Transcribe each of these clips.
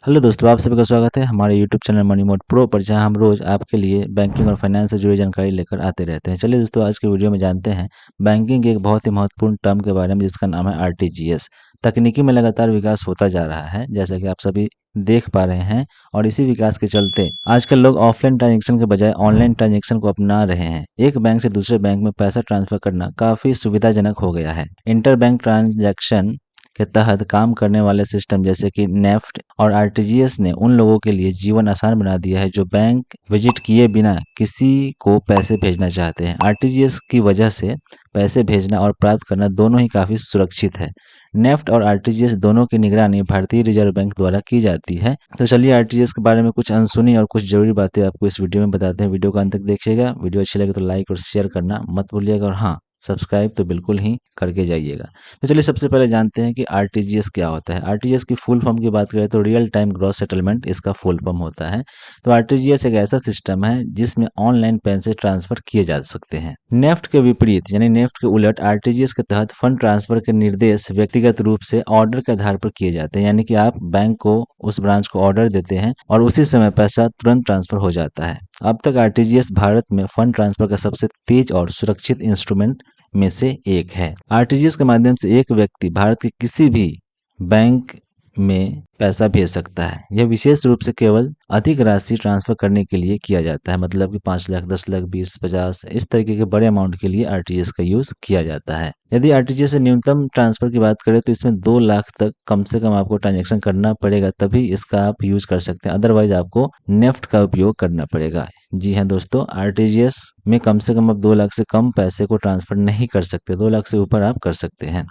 Hello दोस्तों, आप सभी का स्वागत है हमारे YouTube channel money mode pro पर, जहां हम रोज आपके लिए बैंकिंग और फाइनेंस से जुड़ी जानकारी लेकर आते रहते हैं। चलिए दोस्तों, आज के वीडियो में जानते हैं बैंकिंग के एक बहुत ही महत्वपूर्ण टर्म के बारे में, जिसका नाम है आरटीजीएस। तकनीकी में लगातार विकास होता जा रहा है, जैसा कि आप सभी देख पा रहे हैं। और इसी विकास के चलते आजकल लोग ऑफलाइन ट्रांजेक्शन के बजाय ऑनलाइन ट्रांजेक्शन को अपना रहे हैं। एक बैंक से दूसरे बैंक में पैसा ट्रांसफर करना काफी सुविधाजनक हो गया है। इंटर बैंक ट्रांजैक्शन के तहत काम करने वाले सिस्टम जैसे कि नेफ्ट और आरटीजीएस ने उन लोगों के लिए जीवन आसान बना दिया है जो बैंक विजिट किए बिना किसी को पैसे भेजना चाहते हैं। आरटीजीएस की वजह से पैसे भेजना और प्राप्त करना दोनों ही काफ़ी सुरक्षित है। नेफ्ट और आरटीजीएस दोनों की निगरानी भारतीय रिजर्व बैंक द्वारा की जाती है। तो चलिए आरटीजीएस के बारे में कुछ अनसुनी और कुछ जरूरी बातें आपको इस वीडियो में बताते हैं। वीडियो को अंत तक देखिएगा। वीडियो अच्छी लगे तो लाइक और शेयर करना मत भूलिएगा, और हाँ, सब्सक्राइब तो बिल्कुल ही करके जाइएगा। तो चलिए सबसे पहले जानते हैं कि आरटीजीएस क्या होता है। आरटीजीएस की फुल फॉर्म की बात करें तो रियल टाइम ग्रॉस सेटलमेंट इसका फुल फॉर्म होता है। तो आरटीजीएस एक ऐसा सिस्टम है जिसमें ऑनलाइन पैसे ट्रांसफर किए जा सकते हैं। नेफ्ट के विपरीत यानी नेफ्ट के उलट आरटीजीएस के तहत फंड ट्रांसफर के निर्देश व्यक्तिगत रूप से ऑर्डर के आधार पर किए जाते हैं। यानी कि आप बैंक को उस ब्रांच को ऑर्डर देते हैं और उसी समय पैसा तुरंत ट्रांसफर हो जाता है। अब तक आरटीजीएस भारत में फंड ट्रांसफर का सबसे तेज और सुरक्षित इंस्ट्रूमेंट में से एक है। आरटीजीएस के माध्यम से एक व्यक्ति भारत के किसी भी बैंक में पैसा भेज सकता है। यह विशेष रूप से केवल अधिक राशि ट्रांसफर करने के लिए किया जाता है, मतलब कि 5 लाख, 10 लाख, 20, 50 इस तरीके के बड़े अमाउंट के लिए आरटीजीएस का यूज किया जाता है। यदि आरटीजीएस से न्यूनतम ट्रांसफर की बात करें तो इसमें 2 लाख तक कम से कम आपको ट्रांजेक्शन करना पड़ेगा, तभी इसका आप यूज कर सकते हैं। अदरवाइज आपको नेफ्ट का उपयोग करना पड़ेगा। जी हाँ दोस्तों, आरटीजीएस में कम से कम आप 2 लाख से कम पैसे को ट्रांसफर नहीं कर सकते। 2 लाख से ऊपर आप कर सकते हैं।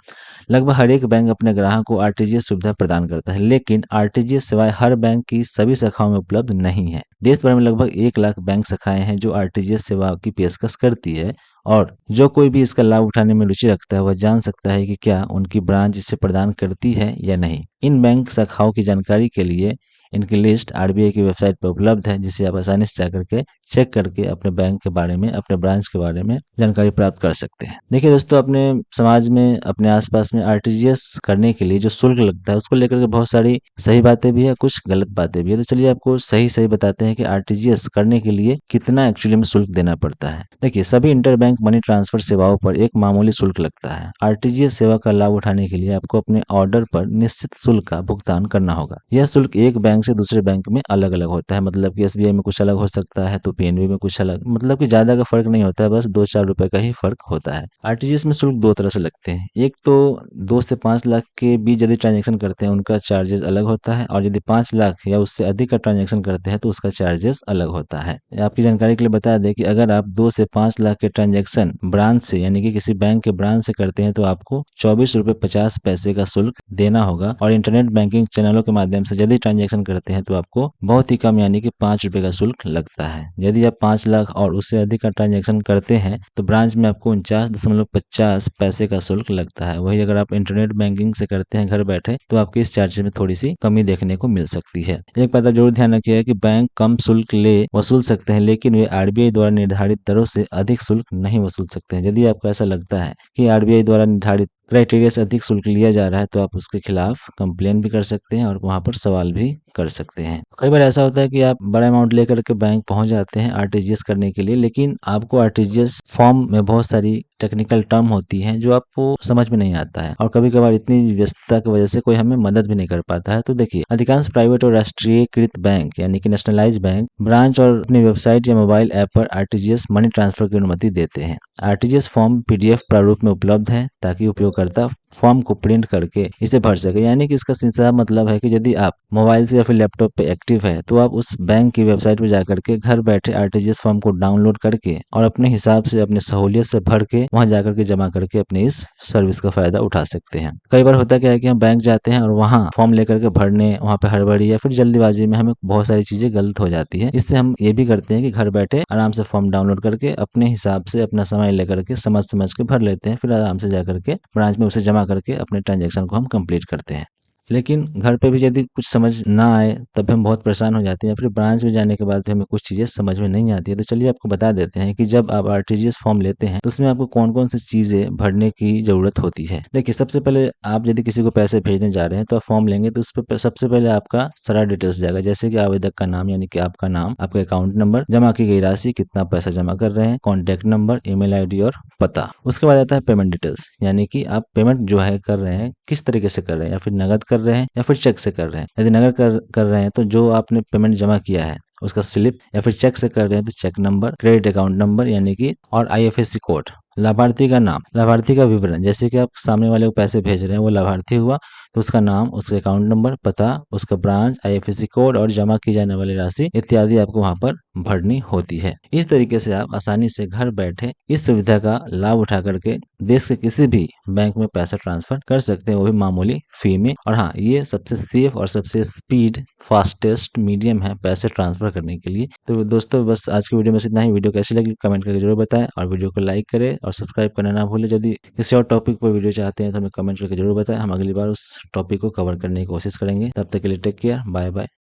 लगभग हर एक बैंक अपने ग्राहक को आरटीजीएस सुविधा प्रदान करता है, लेकिन आरटीजीएस सेवाएं हर बैंक की सभी शाखाओं में उपलब्ध नहीं है। देश भर में लगभग 1 लाख बैंक शाखाएं हैं जो आरटीजीएस सेवा की पेशकश करती है, और जो कोई भी इसका लाभ उठाने में रुचि रखता है वह जान सकता है कि क्या उनकी ब्रांच इसे प्रदान करती है या नहीं। इन बैंक शाखाओं की जानकारी के लिए इनकी लिस्ट आरबीआई की वेबसाइट पर उपलब्ध है, जिसे आप आसानी से जाकर के चेक करके अपने बैंक के बारे में, अपने ब्रांच के बारे में जानकारी प्राप्त कर सकते हैं। देखिए दोस्तों, अपने समाज में, अपने आसपास में आरटीजीएस करने के लिए जो शुल्क लगता है उसको लेकर के बहुत सारी सही बातें भी है, कुछ गलत बातें भी है। तो चलिए आपको सही सही बताते हैं कि आरटीजीएस करने के लिए कितना एक्चुअली में शुल्क देना पड़ता है। देखिए, सभी इंटर बैंक मनी ट्रांसफर सेवाओं पर एक मामूली शुल्क लगता है। आरटीजीएस सेवा का लाभ उठाने के लिए आपको अपने ऑर्डर पर निश्चित शुल्क का भुगतान करना होगा। यह शुल्क एक बैंक से दूसरे बैंक में अलग अलग होता है, मतलब कि एसबीआई में कुछ अलग हो सकता है तो पीएनबी में कुछ अलग, मतलब कि ज्यादा का फर्क नहीं होता है, बस 2-4 रुपए का ही फर्क होता है। आरटीजीएस में शुल्क 2 तरह से लगते हैं। एक तो 2 से 5 लाख के बीच यदि ट्रांजेक्शन करते हैं उनका चार्जेस अलग होता है, और यदि 5 लाख या उससे अधिक का ट्रांजेक्शन करते हैं तो उसका चार्जेस अलग होता है। आपकी जानकारी के लिए बता दें कि अगर आप 2 से 5 लाख के ट्रांजेक्शन ब्रांच से यानी कि किसी बैंक के ब्रांच से करते हैं तो आपको 24 रुपए 50 पैसे का शुल्क देना होगा, और इंटरनेट बैंकिंग चैनलों के माध्यम से यदि ट्रांजेक्शन करते हैं तो आपको बहुत ही कम यानी कि 5 रुपए का शुल्क लगता है। यदि आप 5 लाख और उससे अधिक का ट्रांजेक्शन करते हैं तो ब्रांच में आपको 49.50 पैसे का शुल्क लगता है। वही अगर आप इंटरनेट बैंकिंग से करते हैं घर बैठे तो आपके इस चार्जेस में थोड़ी सी कमी देखने को मिल सकती है। एक बात जरूर ध्यान रखिएगा कि बैंक कम शुल्क वसूल सकते हैं, लेकिन वे आरबीआई द्वारा निर्धारित दरों से अधिक शुल्क नहीं वसूल सकते हैं। यदि आपको ऐसा लगता है कि आरबीआई द्वारा निर्धारित क्राइटेरिया से अधिक शुल्क लिया जा रहा है तो आप उसके खिलाफ कंप्लेन भी कर सकते हैं और वहां पर सवाल भी कर सकते हैं। कई बार ऐसा होता है कि आप बड़ा अमाउंट लेकर के बैंक पहुंच जाते हैं आरटीजीएस करने के लिए, लेकिन आपको आरटीजीएस फॉर्म में बहुत सारी टेक्निकल टर्म होती हैं जो आपको समझ में नहीं आता है, और कभी कभार इतनी व्यस्तता की वजह से कोई हमें मदद भी नहीं कर पाता है। तो देखिए, अधिकांश प्राइवेट और राष्ट्रीयकृत बैंक यानी कि नेशनलाइज बैंक ब्रांच और अपनी वेबसाइट या मोबाइल ऐप पर आरटीजीएस मनी ट्रांसफर की अनुमति देते हैं। आरटीजीएस फॉर्म पीडीएफ प्रारूप में उपलब्ध है ताकि उपयोगकर्ता फॉर्म को प्रिंट करके इसे भर सके। यानी कि इसका सीधा मतलब है कि यदि आप मोबाइल से या फिर लैपटॉप पे एक्टिव है तो आप उस बैंक की वेबसाइट पे जाकर के घर बैठे आरटीजीएस फॉर्म को डाउनलोड करके और अपने हिसाब से, अपनी सहूलियत से भर के वहां जाकर के जमा करके अपने इस सर्विस का फायदा उठा सकते हैं। कई बार होता क्या है कि हम बैंक जाते हैं और वहां फॉर्म लेकर के भरने, वहां पे हड़बड़ी या फिर जल्दीबाजी में हमें बहुत सारी चीजें गलत हो जाती है। इससे हम ये भी करते हैं कि घर बैठे आराम से फॉर्म डाउनलोड करके अपने हिसाब से अपना समय लेकर के समझ के भर लेते हैं, फिर आराम से जाकर के ब्रांच में उसे जमा करके अपने ट्रांजेक्शन को हम कंप्लीट करते हैं। लेकिन घर पे भी यदि कुछ समझ ना आए तब हम बहुत परेशान हो जाते हैं, या फिर ब्रांच में जाने के बाद भी हमें कुछ चीज़ें समझ में नहीं आती है। तो चलिए आपको बता देते हैं कि जब आप आरटीजीएस फॉर्म लेते हैं तो उसमें आपको कौन-कौन सी चीज़ें भरने की ज़रूरत होती है। देखिए, सबसे पहले आप यदि किसी को पैसे भेजने जा रहे हैं तो आप फॉर्म लेंगे तो उसपे सबसे पहले आपका सारा डिटेल्स जाएगा, जैसे कि आवेदक का नाम यानी कि आपका नाम, आपका अकाउंट नंबर, जमा की गई राशि, कितना पैसा जमा कर रहे हैं, कॉन्टैक्ट नंबर, ईमेल आईडी और पता। उसके बाद आता है पेमेंट डिटेल्स, यानी कि आप पेमेंट जो है कर रहे हैं किस तरीके से कर रहे हैं, या फिर नकद कर रहे हैं या फिर चेक से कर रहे हैं। यदि नकद कर रहे हैं तो जो आपने पेमेंट जमा किया है उसका स्लिप, या फिर चेक से कर रहे हैं तो cheque number, credit account number यानी कि, और आईएफएससी कोड। लाभार्थी का नाम, लाभार्थी का विवरण, जैसे कि आप सामने वाले को पैसे भेज रहे हैं वो लाभार्थी हुआ तो उसका नाम, उसका अकाउंट नंबर, पता, उसका ब्रांच, आईएफएससी कोड और जमा की जाने वाली राशि इत्यादि आपको वहां पर भरनी होती है। इस तरीके से आप आसानी से घर बैठे इस सुविधा का लाभ उठा करके देश के किसी भी बैंक में पैसा ट्रांसफर कर सकते हैं, वो भी मामूली फी में। और हाँ, ये सबसे सेफ और सबसे स्पीड फास्टेस्ट मीडियम है पैसे ट्रांसफर करने के लिए। तो दोस्तों, बस आज की वीडियो में इतना ही। वीडियो कैसी लगी कमेंट करके जरूर बताएं, और वीडियो को लाइक करें और सब्सक्राइब करना ना भूलें। यदि किसी और टॉपिक पर वीडियो चाहते हैं तो हमें कमेंट करके जरूर बताएं, हम अगली बार उस टॉपिक को कवर करने की कोशिश करेंगे। तब तक के लिए टेक केयर, बाय बाय।